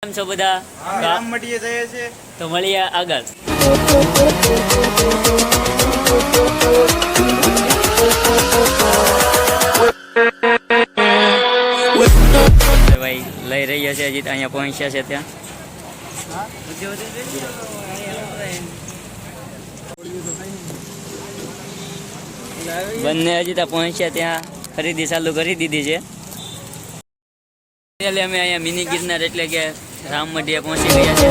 કેમ છો બધા? રામ મટીએ જઈએ છે તો મળીએ આગળ. ભાઈ લઈ રહ્યા છે હજી અહીંયા પહોંચ્યા છે ત્યાં. બંને હજી ત્યાં પહોંચ્યા ત્યાં ખરીદી ચાલુ કરી દીધી છે. અમે અહીંયા મિની ગિરનાર એટલે કે રામમઢીએ પહોંચી ગયા છે.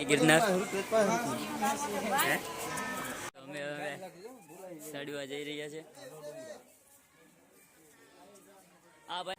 ગિરનાર અમે હવે ચડવા જઈ રહ્યા છે. આ ભાઈ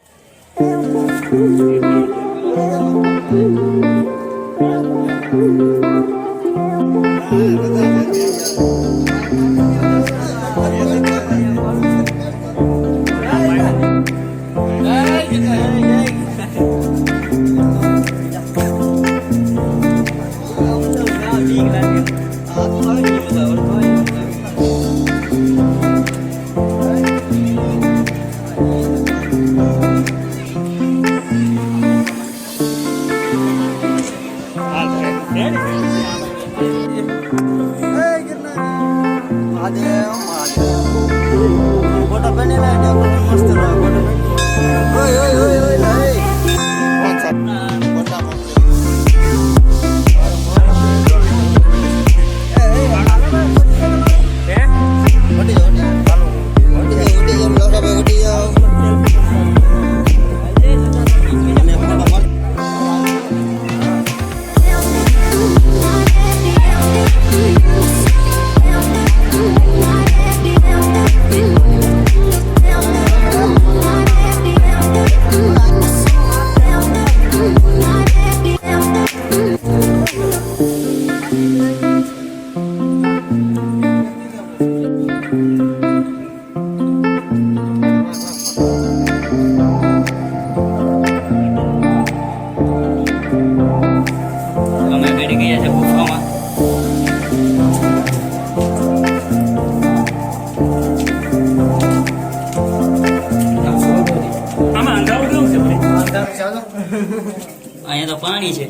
અહીંયા તો પાણી છે.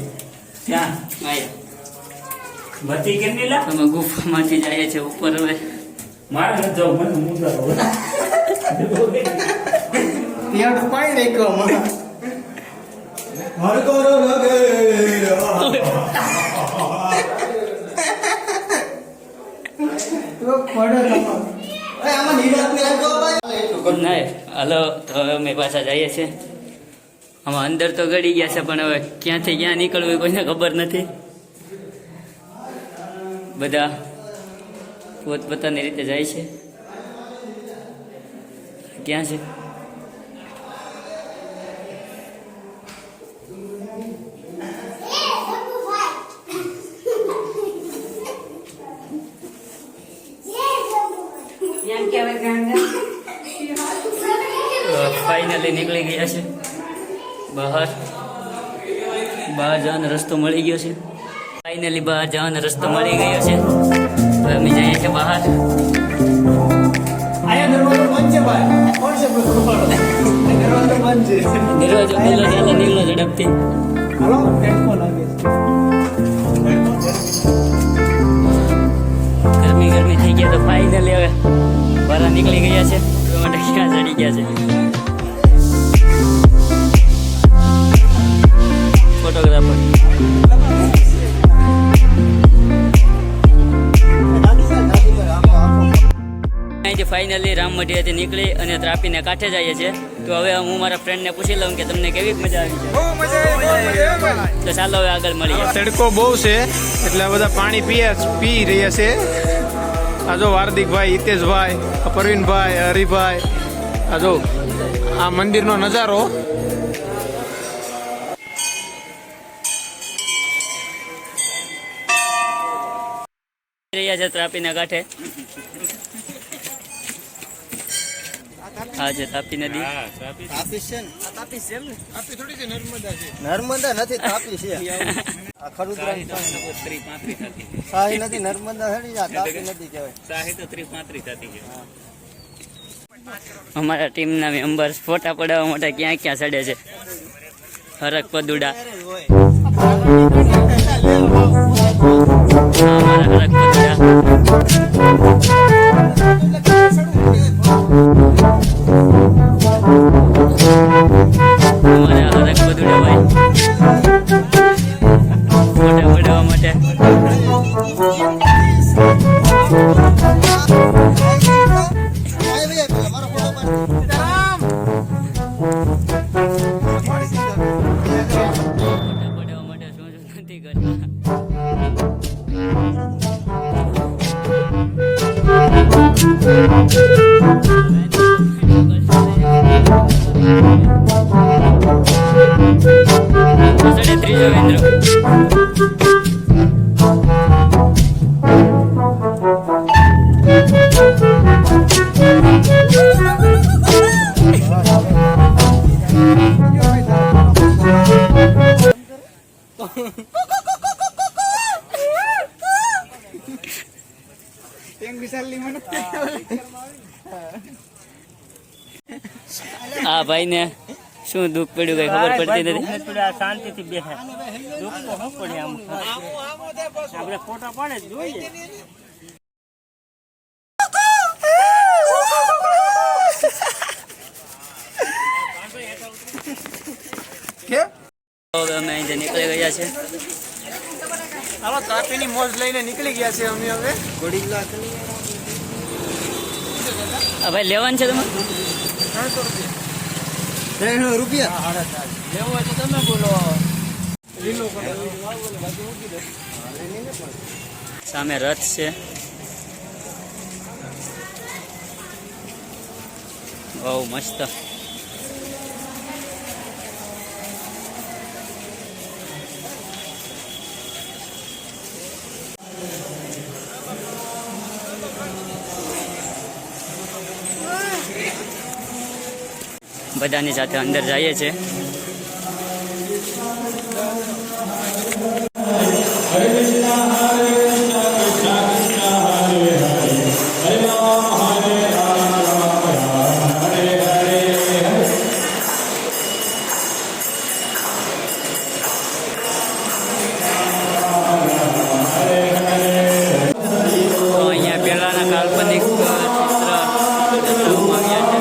ત્યાં બધી કેમ નીલા તમે ગુફામાંથી જાય છે ઉપર. હવે મારે ન જાવ, મને મુદ્દા ત્યાં પાણી રાખ્યો હરકોરો લગે નહીં. હાલો તો હવે અમે પાછા જઈએ છીએ. આમાં અંદર તો ગળી ગયા છે પણ હવે ક્યાંથી ક્યાં નીકળવું એ કોઈને ખબર નથી. બધા પોતપોતાની રીતે જાય છે. ક્યાં છે? ફાઇનલી નીકળી ગયા છે બહાર જવાનો રસ્તો મળી ગયો છે. ફાઇનલી બહાર જવાનો રસ્તો મળી ગયો છે. હવે અમે જઈએ છીએ બહાર. દરવાજો ખુલ્લો ચાલો, નીકળો ઝડપથી. ગરમી થઈ ગયા તો ફાઇનલી હવે બહાર નીકળી ગયા છે. માટે ક્યાં ચડી ગયા છે? ફોટોગ્રાફર અહીંથી ફાઇનલી રામમઢીયાથી નીકળી અને ત્રાપીને કાંઠે જઈએ છીએ. તો હવે હું મારા ફ્રેન્ડને પૂછી લઉં કે તમને કેવી મજા આવી છે. બહુ મજા આવી. તો ચાલો હવે આગળ મળીએ. તડકો બહુ છે એટલે આ બધા પાણી પી રહ્યા છે. આ જો હાર્દિકભાઈ, હિતેશભાઈ, પરવીનભાઈ, હરિભાઈ, આ જો આ મંદિરનો નજારો. રહ્યા છે તાપીના કાંઠે. હા છે તાપી નદી. તાપી છે ને? આ તાપી છે એમ ને? તાપી થોડી છે, નર્મદા છે. નર્મદા નથી, તાપી છે. આ ખરુદ્રા શાહી નદી નર્મદા છે ને, આ તાપી નદી કહેવાય. શાહી તો 30-35 થતી છે. અમારા ટીમના મેમ્બર્સ ફોટા પડાવવા માટે ક્યાં ક્યાં ચડે છે. હરક પદુડા. અમારા હરક પદુડા. અમારા હરક પદુડા ભાઈ ફોટા પડાવવા માટે. આ ભાઈ ને શું દુઃખ પડ્યું કઈ ખબર પડતી નથી. શાંતિથી બેસે. દુઃખ તો શું પડે આમ? આપણે ફોટા પાડે જ જોઈએ. હવે અમે અહીંથી નીકળી ગયા છે. હાલો તાપીની મોજ લઈને નીકળી ગયા છે અમે હવે. આ ભાઈ લેવાનું છે તમારે? 300 રૂપિયા. લેવું હોય તો તમે બોલો. સામે રથ છે. બહુ મસ્ત. બધાની સાથે અંદર જઈએ છે. અહીંયા પહેલાના કાલ્પનિક ચિત્ર દર્શાવવામાં આવ્યા છે.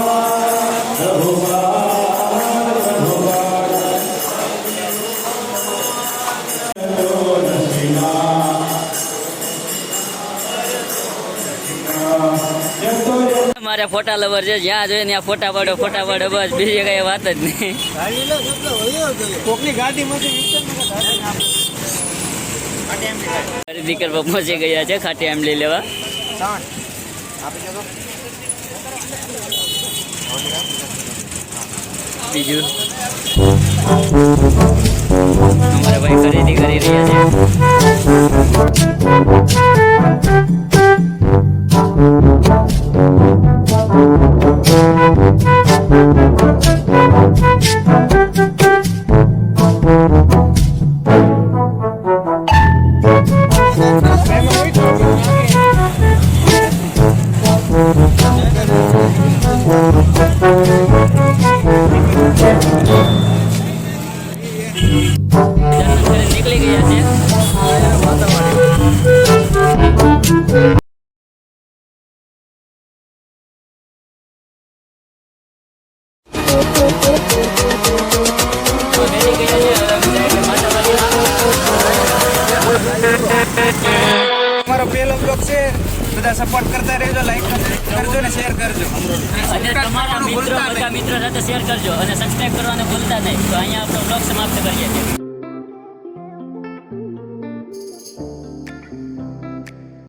મારા ફોટા લવર છે, જ્યાં જોઈએ ત્યાં ફોટા પાડો બસ, બીજી કઈ વાત જ નહીં. કોકની ગાડીમાંથી ખરીદી કરવા પહોંચી ગયા છે ખાટી આંબલી લેવા. બીજું અમારા ભાઈ ખરીદી કરી રહ્યા છે. નીકળી ગયા છે. અમારો પહેલો બ્લોગ છે, બધા બધા સપોર્ટ કરતા રહેજો, લાઈક કરજો ને શેર કરજો. અને તમારા મિત્રો બધા મિત્રો સાથે શેર કરજો અને સબસ્ક્રાઇબ કરવાનું ભૂલતા નહીં. તો અહીંયા આપણો બ્લોગ સમાપ્ત કરીએ છીએ.